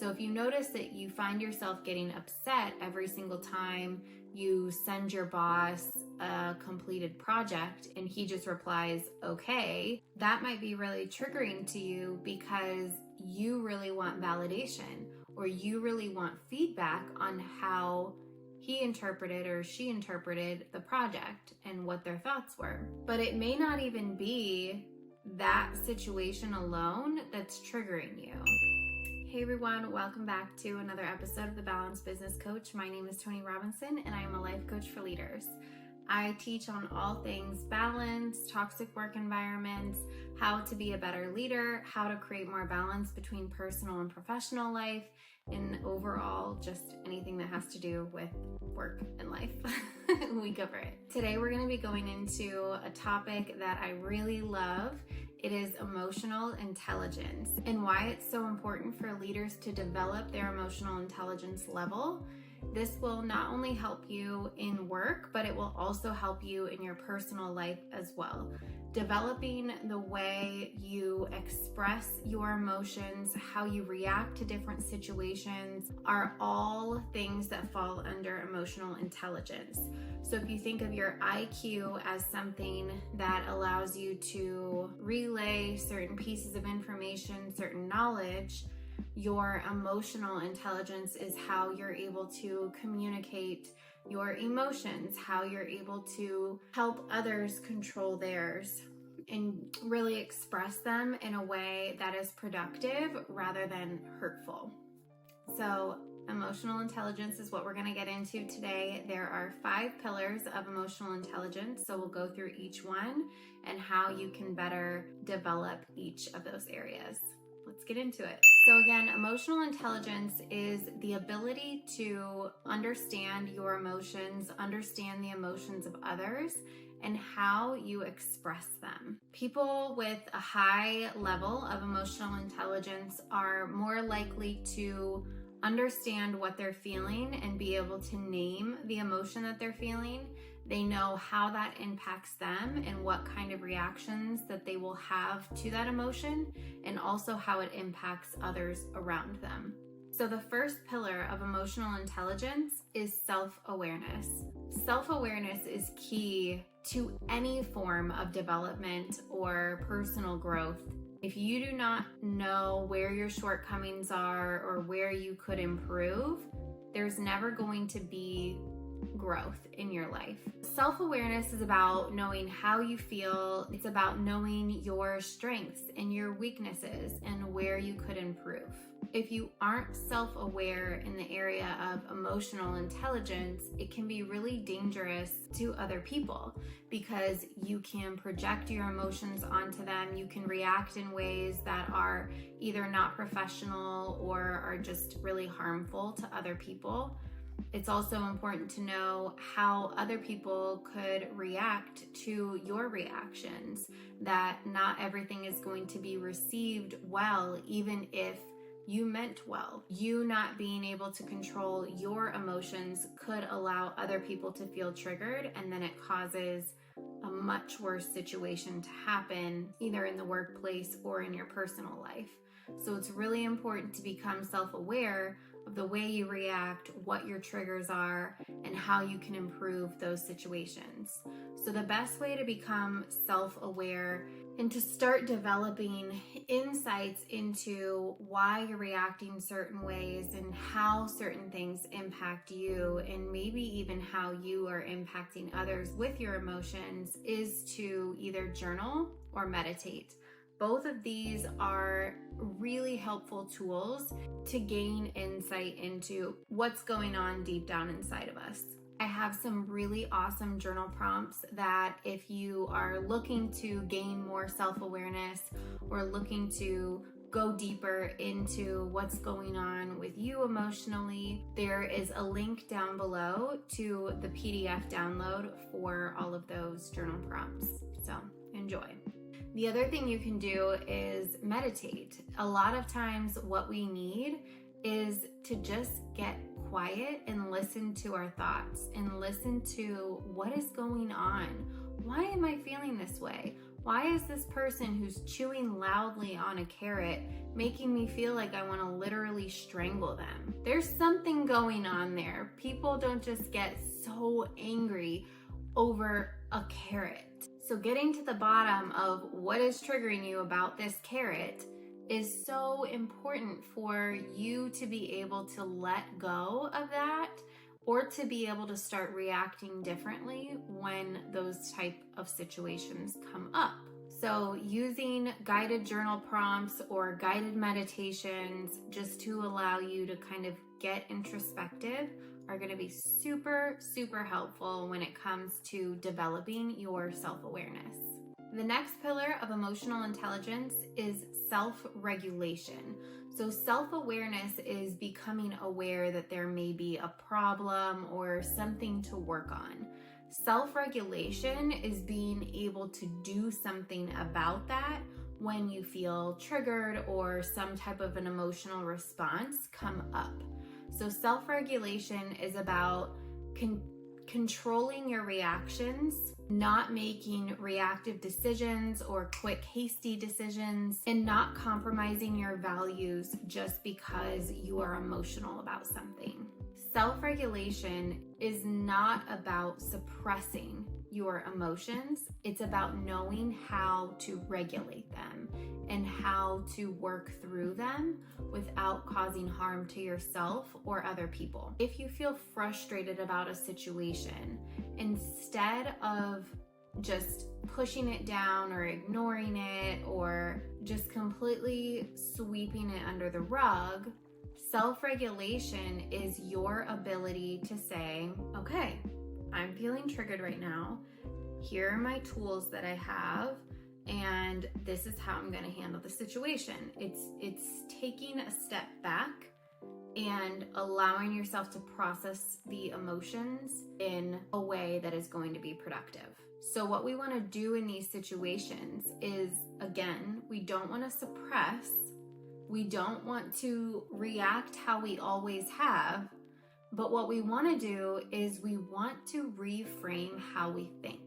So if you notice that you find yourself getting upset every single time you send your boss a completed project and he just replies, okay, that might be really triggering to you because you really want validation or you really want feedback on how he interpreted or she interpreted the project and what their thoughts were. But it may not even be that situation alone that's triggering you. Hey everyone, welcome back to another episode of The Balanced Business Coach. My name is Tony Robinson and I am a life coach for leaders. I teach on all things balance, toxic work environments, how to be a better leader, how to create more balance between personal and professional life, and overall just anything that has to do with work and life. We cover it. Today we're going to be going into a topic that I really love. It is emotional intelligence and why it's so important for leaders to develop their emotional intelligence level. This will not only help you in work, but it will also help you in your personal life as well. Developing the way you express your emotions, how you react to different situations are all things that fall under emotional intelligence. So if you think of your IQ as something that allows you to relay certain pieces of information, certain knowledge, your emotional intelligence is how you're able to communicate your emotions, how you're able to help others control theirs and really express them in a way that is productive rather than hurtful. So emotional intelligence is what we're going to get into today. There are 5 pillars of emotional intelligence, so we'll go through each one and how you can better develop each of those areas. Let's get into it. So again, emotional intelligence is the ability to understand your emotions, understand the emotions of others, and how you express them. People with a high level of emotional intelligence are more likely to understand what they're feeling and be able to name the emotion that they're feeling. They know how that impacts them and what kind of reactions that they will have to that emotion, and also how it impacts others around them. So the first pillar of emotional intelligence is self-awareness. Self-awareness is key to any form of development or personal growth. If you do not know where your shortcomings are or where you could improve, there's never going to be growth in your life. Self-awareness is about knowing how you feel. It's about knowing your strengths and your weaknesses and where you could improve. If you aren't self-aware in the area of emotional intelligence, it can be really dangerous to other people because you can project your emotions onto them. You can react in ways that are either not professional or are just really harmful to other people. It's also important to know how other people could react to your reactions, that not everything is going to be received well, even if you meant well. You not being able to control your emotions could allow other people to feel triggered, and then it causes a much worse situation to happen, either in the workplace or in your personal life. So it's really important to become self-aware of the way you react, what your triggers are, and how you can improve those situations. So the best way to become self-aware and to start developing insights into why you're reacting certain ways and how certain things impact you, and maybe even how you are impacting others with your emotions, is to either journal or meditate. Both of these are really helpful tools to gain insight into what's going on deep down inside of us. I have some really awesome journal prompts that if you are looking to gain more self-awareness or looking to go deeper into what's going on with you emotionally, there is a link down below to the PDF download for all of those journal prompts. So enjoy. The other thing you can do is meditate. A lot of times what we need is to just get quiet and listen to our thoughts and listen to what is going on. Why am I feeling this way? Why is this person who's chewing loudly on a carrot making me feel like I want to literally strangle them? There's something going on there. People don't just get so angry over a carrot. So getting to the bottom of what is triggering you about this carrot is so important for you to be able to let go of that, or to be able to start reacting differently when those type of situations come up. So using guided journal prompts or guided meditations just to allow you to kind of get introspective are going to be super, super helpful when it comes to developing your self-awareness. The next pillar of emotional intelligence is self-regulation. So self-awareness is becoming aware that there may be a problem or something to work on. Self-regulation is being able to do something about that when you feel triggered or some type of an emotional response come up. So self-regulation is about controlling your reactions, not making reactive decisions or quick, hasty decisions, and not compromising your values just because you are emotional about something. Self-regulation is not about suppressing your emotions. It's about knowing how to regulate them and how to work through them without causing harm to yourself or other people. If you feel frustrated about a situation, instead of just pushing it down or ignoring it or just completely sweeping it under the rug, self-regulation is your ability to say, okay, I'm feeling triggered right now. Here are my tools that I have, and this is how I'm going to handle the situation. It's taking a step back and allowing yourself to process the emotions in a way that is going to be productive. So what we want to do in these situations is, again, we don't want to suppress. We don't want to react how we always have. But what we want to do is we want to reframe how we think.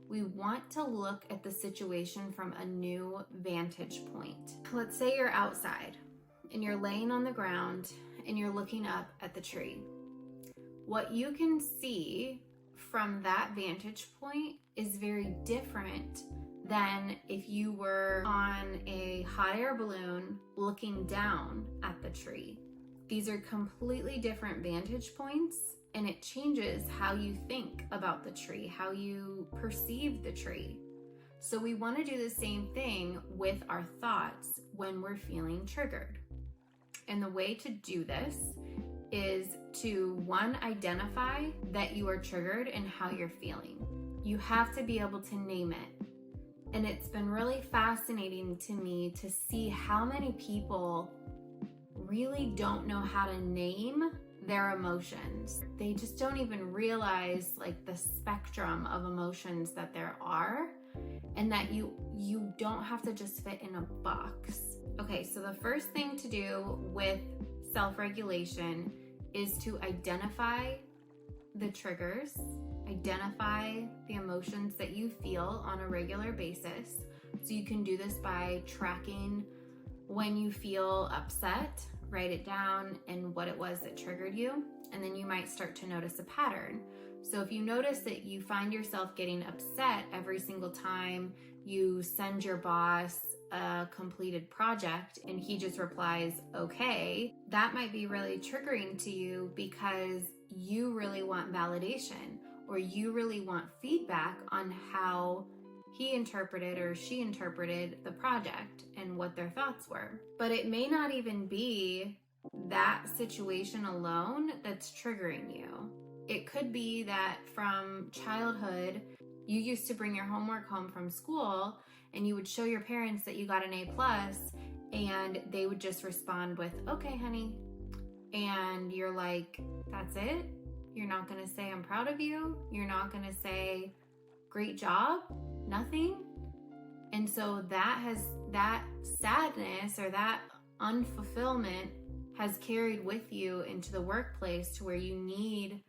We want to look at the situation from a new vantage point. Let's say you're outside and you're laying on the ground and you're looking up at the tree. What you can see from that vantage point is very different than if you were on a hot air balloon looking down at the tree. These are completely different vantage points, and it changes how you think about the tree, how you perceive the tree. So we want to do the same thing with our thoughts when we're feeling triggered. And the way to do this is to, one, identify that you are triggered and how you're feeling. You have to be able to name it. And it's been really fascinating to me to see how many people really don't know how to name their emotions. They just don't even realize like the spectrum of emotions that there are, and that you don't have to just fit in a box. Okay, so the first thing to do with self-regulation is to identify the triggers, identify the emotions that you feel on a regular basis. So you can do this by tracking when you feel upset, write it down and what it was that triggered you, and then you might start to notice a pattern. So if you notice that you find yourself getting upset every single time you send your boss a completed project and he just replies, okay, that might be really triggering to you because you really want validation, or you really want feedback on how he interpreted or she interpreted the project and what their thoughts were. But it may not even be that situation alone that's triggering you. It could be that from childhood, you used to bring your homework home from school and you would show your parents that you got an A+, and they would just respond with, okay, honey. And you're like, that's it? You're not gonna say I'm proud of you? You're not gonna say great job? Nothing? And so that sadness or that unfulfillment has carried with you into the workplace to where you need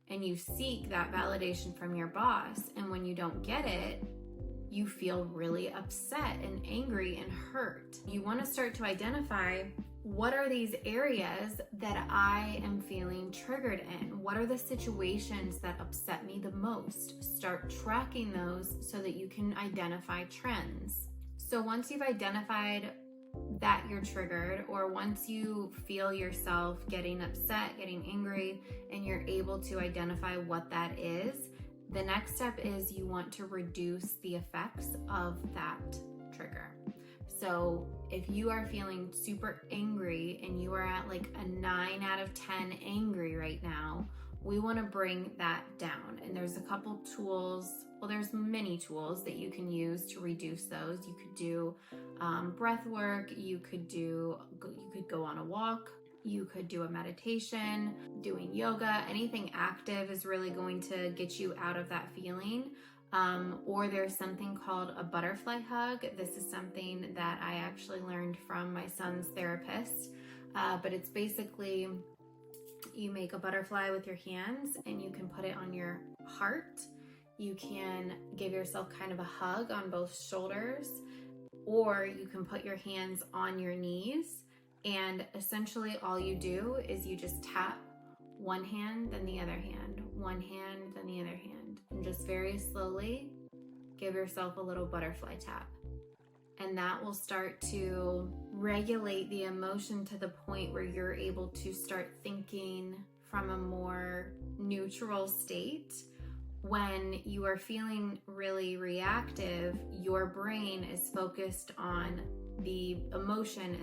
and you seek that validation from your boss. And when you don't get it, you feel really upset and angry and hurt. You want to start to identify, what are these areas that I am feeling triggered in? What are the situations that upset me the most? Start tracking those so that you can identify trends. So once you've identified that you're triggered, or once you feel yourself getting upset, getting angry, and you're able to identify what that is, the next step is you want to reduce the effects of that trigger. So if you are feeling super angry and you are at like a 9 out of 10 angry right now, we want to bring that down. And there's a couple tools, well, there's many tools that you can use to reduce those. You could do breath work, you could go on a walk, you could do a meditation, doing yoga. Anything active is really going to get you out of that feeling. Or there's something called a butterfly hug. This is something that I actually learned from my son's therapist. But it's basically, you make a butterfly with your hands and you can put it on your heart. You can give yourself kind of a hug on both shoulders, or you can put your hands on your knees. And essentially all you do is you just tap one hand, then the other hand, one hand, then the other hand, and just very slowly give yourself a little butterfly tap. And that will start to regulate the emotion to the point where you're able to start thinking from a more neutral state. When you are feeling really reactive, your brain is focused on the emotion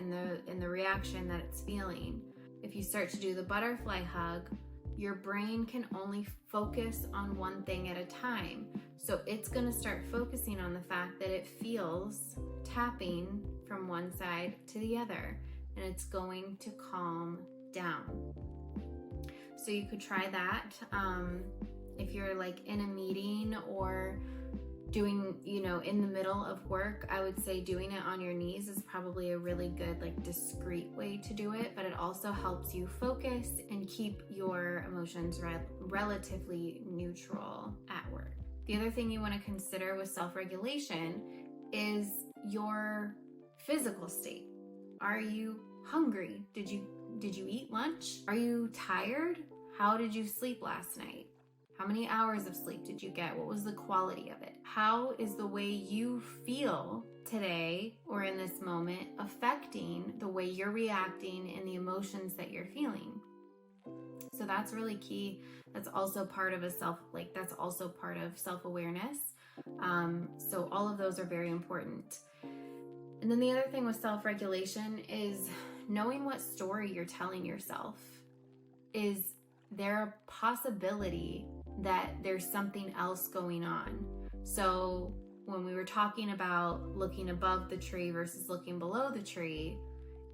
and the reaction that it's feeling. If you start to do the butterfly hug, your brain can only focus on one thing at a time. So it's going to start focusing on the fact that it feels tapping from one side to the other, and it's going to calm down. So you could try that. If you're like in a meeting or doing, in the middle of work, I would say doing it on your knees is probably a really good, like, discreet way to do it, but it also helps you focus and keep your emotions relatively neutral at work. The other thing you want to consider with self-regulation is your physical state. Are you hungry? Did you eat lunch? Are you tired? How did you sleep last night? How many hours of sleep did you get? What was the quality of it? How is the way you feel today or in this moment affecting the way you're reacting and the emotions that you're feeling? So that's really key. That's also part of self-awareness. So all of those are very important. And then the other thing with self-regulation is knowing what story you're telling yourself. Is there a possibility that there's something else going on? So when we were talking about looking above the tree versus looking below the tree,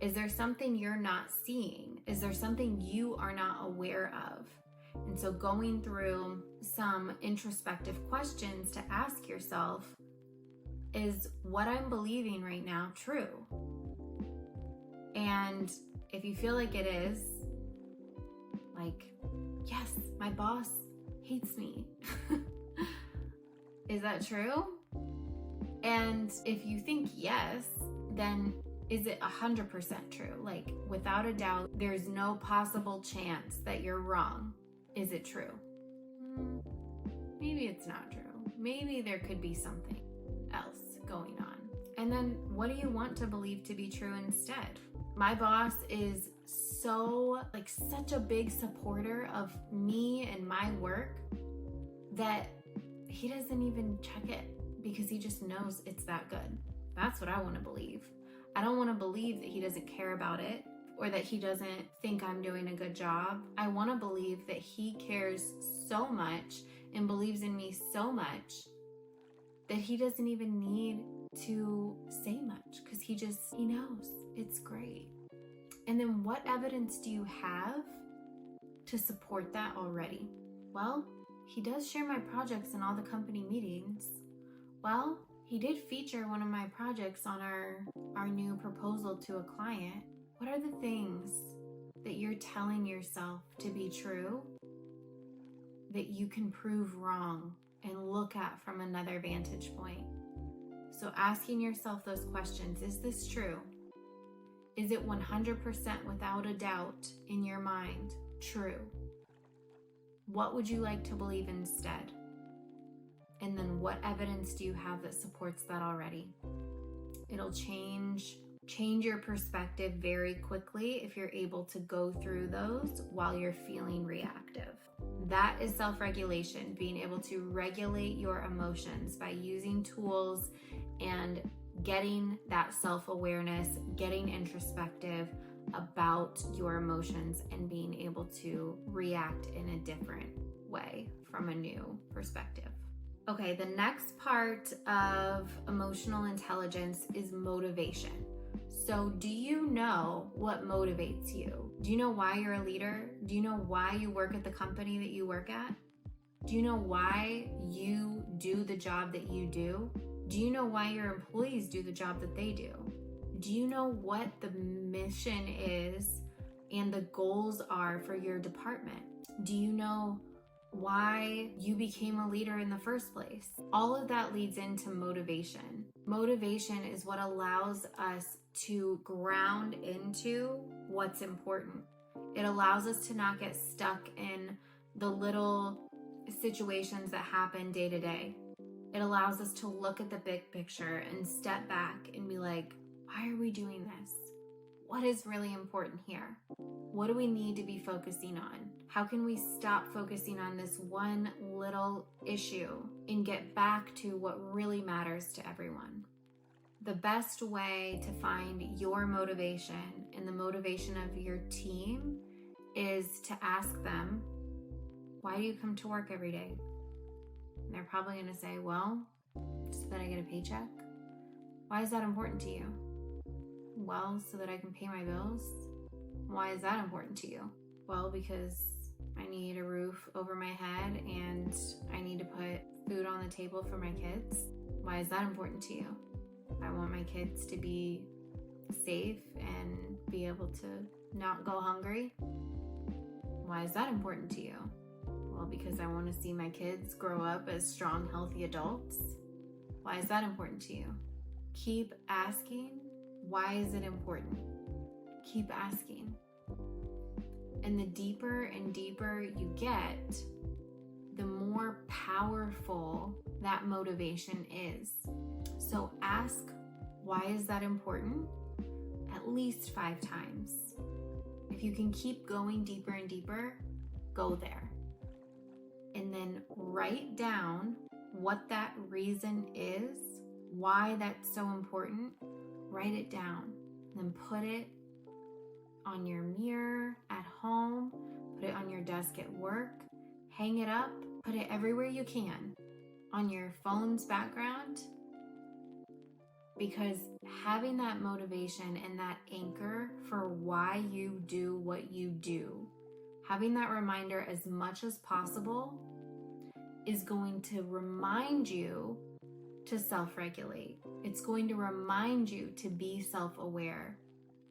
is there something you're not seeing? Is there something you are not aware of? And so going through some introspective questions to ask yourself, is what I'm believing right now true? And if you feel like it is, like, yes, my boss hates me. Is that true? And if you think yes, then is it 100% true? Like, without a doubt, there's no possible chance that you're wrong. Is it true? Maybe it's not true. Maybe there could be something else going on. And then what do you want to believe to be true instead? My boss is such a big supporter of me and my work that he doesn't even check it because he just knows it's that good. That's what I want to believe. I don't want to believe that he doesn't care about it or that he doesn't think I'm doing a good job. I want to believe that he cares so much and believes in me so much that he doesn't even need to say much because he knows it's great. And then what evidence do you have to support that already? Well, he does share my projects in all the company meetings. Well, he did feature one of my projects on our new proposal to a client. What are the things that you're telling yourself to be true that you can prove wrong and look at from another vantage point? So asking yourself those questions, is this true? Is it 100% without a doubt in your mind true? What would you like to believe instead? And then what evidence do you have that supports that already? It'll change your perspective very quickly if you're able to go through those while you're feeling reactive. That is self-regulation, being able to regulate your emotions by using tools and getting that self-awareness, getting introspective about your emotions and being able to react in a different way from a new perspective. Okay, the next part of emotional intelligence is motivation. So do you know what motivates you? Do you know why you're a leader? Do you know why you work at the company that you work at? Do you know why you do the job that you do? Do you know why your employees do the job that they do? Do you know what the mission is and the goals are for your department? Do you know why you became a leader in the first place? All of that leads into motivation. Motivation is what allows us to ground into what's important. It allows us to not get stuck in the little situations that happen day to day. It allows us to look at the big picture and step back and be like, why are we doing this? What is really important here? What do we need to be focusing on? How can we stop focusing on this one little issue and get back to what really matters to everyone? The best way to find your motivation and the motivation of your team is to ask them, why do you come to work every day? And they're probably going to say, well, so that I get a paycheck. Why is that important to you? Well, so that I can pay my bills. Why is that important to you? Well, because I need a roof over my head and I need to put food on the table for my kids. Why is that important to you? I want my kids to be safe and be able to not go hungry. Why is that important to you? Well, because I want to see my kids grow up as strong, healthy adults. Why is that important to you? Keep asking, why is it important? Keep asking. And the deeper and deeper you get, the more powerful that motivation is. So ask, why is that important? At least 5 times. If you can keep going deeper and deeper, go there. And then write down what that reason is, why that's so important. Write it down. Then put it on your mirror at home, put it on your desk at work, hang it up, put it everywhere you can, on your phone's background, because having that motivation and that anchor for why you do what you do, having that reminder as much as possible is going to remind you to self-regulate. It's going to remind you to be self-aware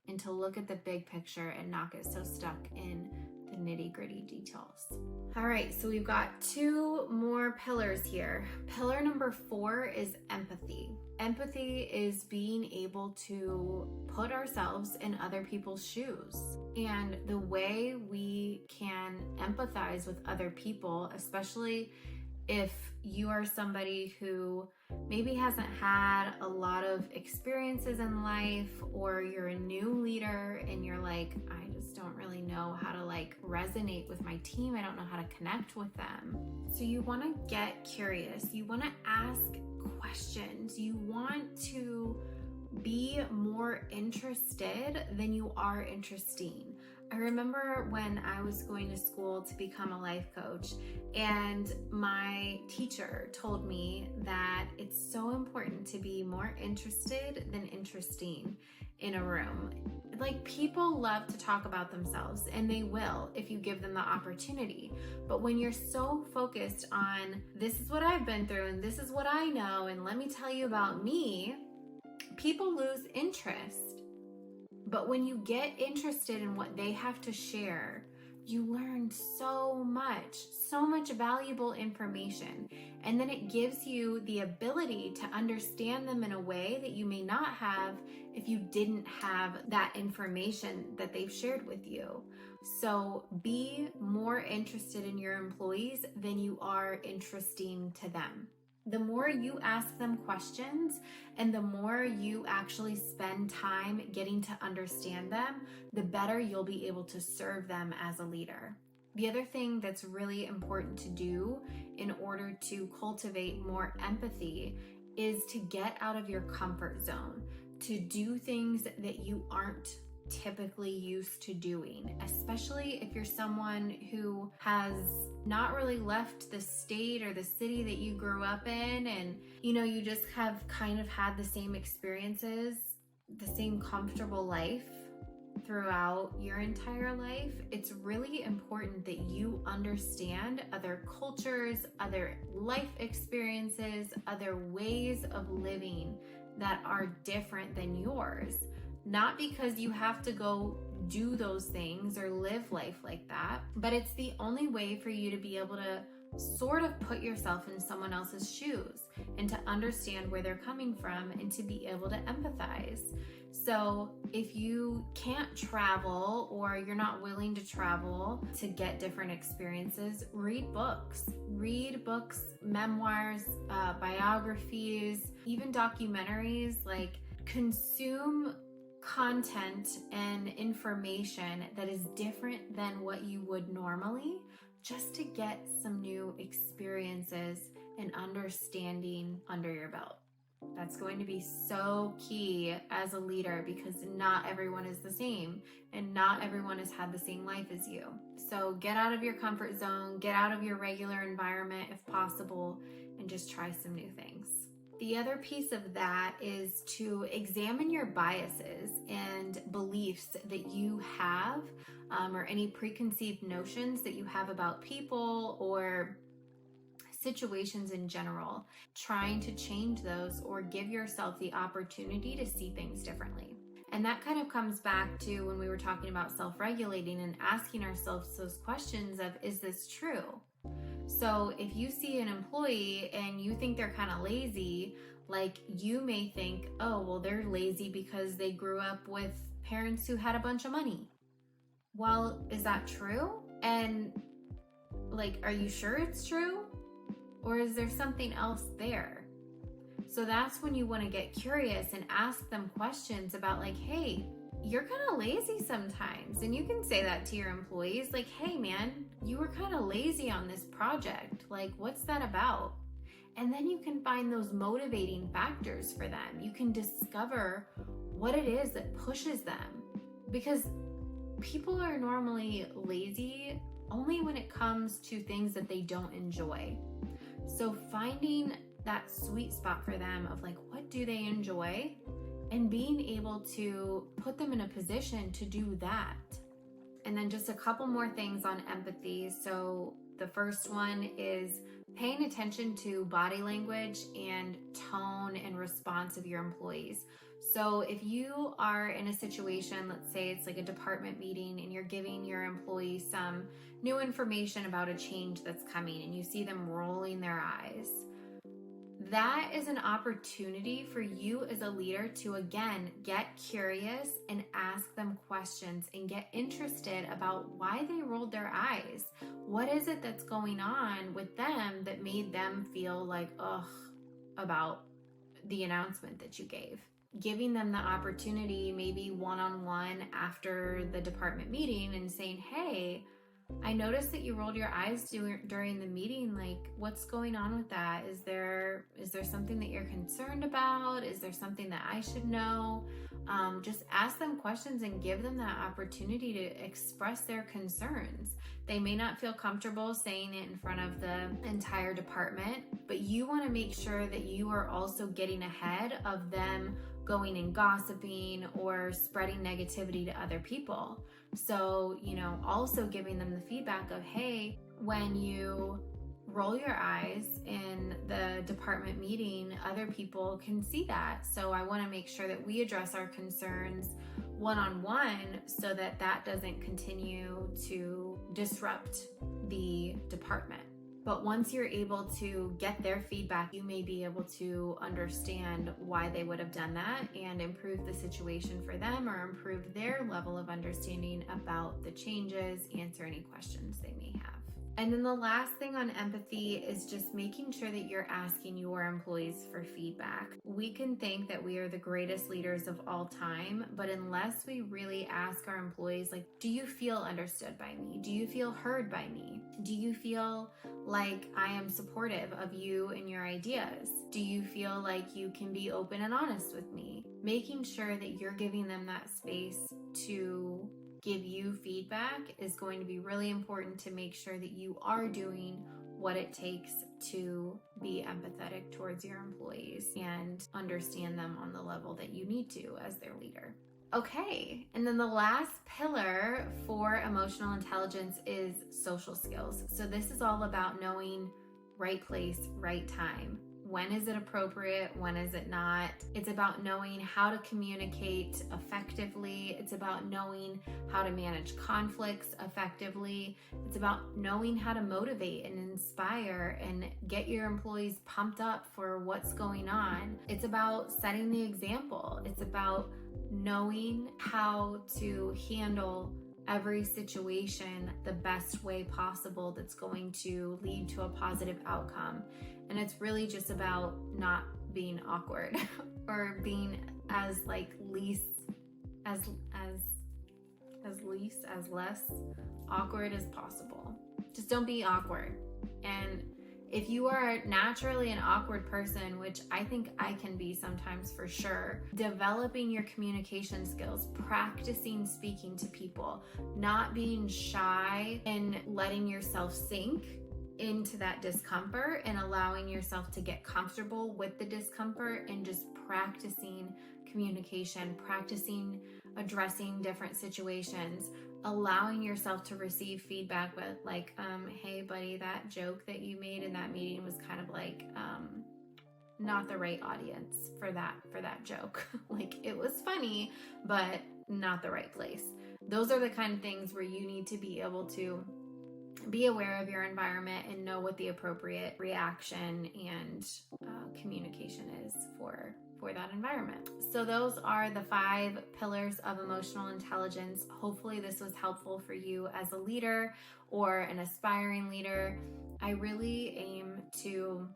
and to look at the big picture and not get so stuck in the nitty-gritty details. All right, so we've got 2 more pillars here. Pillar number 4 is empathy. Empathy is being able to put ourselves in other people's shoes. And the way we can empathize with other people, especially if you are somebody who maybe hasn't had a lot of experiences in life, or you're a new leader and you're like, I just don't really know how to resonate with my team. I don't know how to connect with them. So you want to get curious. You want to ask questions. You want to be more interested than you are interesting. I remember when I was going to school to become a life coach, and my teacher told me that it's so important to be more interested than interesting in a room. People love to talk about themselves, and they will if you give them the opportunity. But when you're so focused on, this is what I've been through and this is what I know and let me tell you about me, people lose interest. But when you get interested in what they have to share, you learn so much valuable information. And then it gives you the ability to understand them in a way that you may not have if you didn't have that information that they've shared with you. So be more interested in your employees than you are interesting to them. The more you ask them questions and the more you actually spend time getting to understand them, the better you'll be able to serve them as a leader. The other thing that's really important to do in order to cultivate more empathy is to get out of your comfort zone, to do things that you aren't typically used to doing, especially if you're someone who has not really left the state or the city that you grew up in, and you just have kind of had the same experiences, the same comfortable life throughout your entire life. It's really important that you understand other cultures, other life experiences, other ways of living that are different than yours. Not because you have to go do those things or live life like that, but it's the only way for you to be able to sort of put yourself in someone else's shoes and to understand where they're coming from and to be able to empathize. So if you can't travel or you're not willing to travel to get different experiences, read books, memoirs, biographies, even documentaries. Like, consume content and information that is different than what you would normally, just to get some new experiences and understanding under your belt. That's going to be so key as a leader, because not everyone is the same and not everyone has had the same life as you. So get out of your comfort zone, get out of your regular environment if possible, and just try some new things. The other piece of that is to examine your biases and beliefs that you have, or any preconceived notions that you have about people or situations in general, trying to change those or give yourself the opportunity to see things differently. And that kind of comes back to when we were talking about self-regulating and asking ourselves those questions of, is this true? So if you see an employee and you think they're kind of lazy, like, you may think, oh, well, they're lazy because they grew up with parents who had a bunch of money. Well, is that true? And like, are you sure it's true? Or is there something else there? So that's when you want to get curious and ask them questions about, like, hey, you're kind of lazy sometimes. And you can say that to your employees, like, hey man, you were kind of lazy on this project. Like, what's that about? And then you can find those motivating factors for them. You can discover what it is that pushes them, because people are normally lazy only when it comes to things that they don't enjoy. So finding that sweet spot for them of, like, what do they enjoy, and being able to put them in a position to do that. And then just a couple more things on empathy. So the first one is paying attention to body language and tone and response of your employees. So if you are in a situation, let's say it's like a department meeting, and you're giving your employees some new information about a change that's coming, and you see them rolling their eyes, that is an opportunity for you as a leader to, again, get curious and ask them questions and get interested about why they rolled their eyes. What is it that's going on with them that made them feel like, ugh, about the announcement that you gave? Giving them the opportunity, maybe one-on-one after the department meeting, and saying, hey, I noticed that you rolled your eyes during the meeting. Like, what's going on with that? Is there something that you're concerned about? Is there something that I should know? Just ask them questions and give them that opportunity to express their concerns. They may not feel comfortable saying it in front of the entire department, but you want to make sure that you are also getting ahead of them going and gossiping or spreading negativity to other people. So, also giving them the feedback of, hey, when you roll your eyes in the department meeting, other people can see that. So I want to make sure that we address our concerns one-on-one so that doesn't continue to disrupt the department. But once you're able to get their feedback, you may be able to understand why they would have done that and improve the situation for them, or improve their level of understanding about the changes, answer any questions they may have. And then the last thing on empathy is just making sure that you're asking your employees for feedback. We can think that we are the greatest leaders of all time, but unless we really ask our employees, like, do you feel understood by me? Do you feel heard by me? Do you feel like I am supportive of you and your ideas? Do you feel like you can be open and honest with me? Making sure that you're giving them that space to give you feedback is going to be really important to make sure that you are doing what it takes to be empathetic towards your employees and understand them on the level that you need to as their leader. Okay, and then the last pillar for emotional intelligence is social skills. So this is all about knowing right place, right time. When is it appropriate? When is it not? It's about knowing how to communicate effectively. It's about knowing how to manage conflicts effectively. It's about knowing how to motivate and inspire and get your employees pumped up for what's going on. It's about setting the example. It's about knowing how to handle every situation the best way possible that's going to lead to a positive outcome. And it's really just about not being awkward or being as less awkward as possible. Just don't be awkward. And if you are naturally an awkward person, which I think I can be sometimes for sure, developing your communication skills, practicing speaking to people, not being shy and letting yourself sink into that discomfort and allowing yourself to get comfortable with the discomfort, and just practicing communication, practicing addressing different situations, allowing yourself to receive feedback with like, hey buddy, that joke that you made in that meeting was kind of like not the right audience for that joke. Like, it was funny, but not the right place. Those are the kind of things where you need to be able to be aware of your environment and know what the appropriate reaction and communication is for that environment. So those are the 5 pillars of emotional intelligence. Hopefully this was helpful for you as a leader or an aspiring leader. I really aim to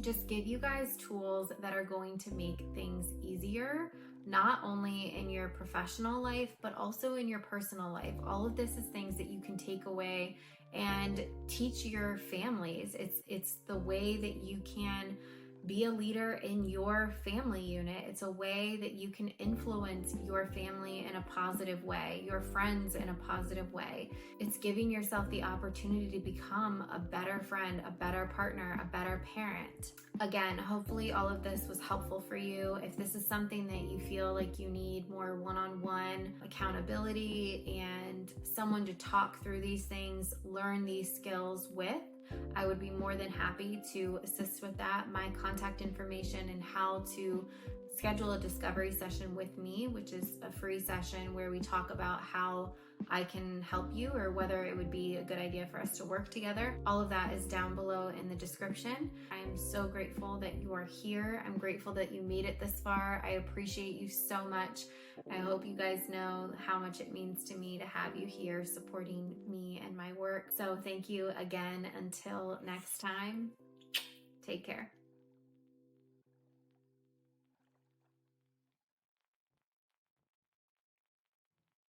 just give you guys tools that are going to make things easier, not only in your professional life, but also in your personal life. All of this is things that you can take away and teach your families. It's the way that you can be a leader in your family unit. It's a way that you can influence your family in a positive way, your friends in a positive way. It's giving yourself the opportunity to become a better friend, a better partner, a better parent. Again, hopefully all of this was helpful for you. If this is something that you feel like you need more one-on-one accountability and someone to talk through these things, learn these skills with, I would be more than happy to assist with that. My contact information and how to schedule a discovery session with me, which is a free session where we talk about how I can help you or whether it would be a good idea for us to work together. All of that is down below in the description. I'm so grateful that you are here. I'm grateful that you made it this far. I appreciate you so much. I hope you guys know how much it means to me to have you here supporting me and my work. So thank you again. Until next time, take care.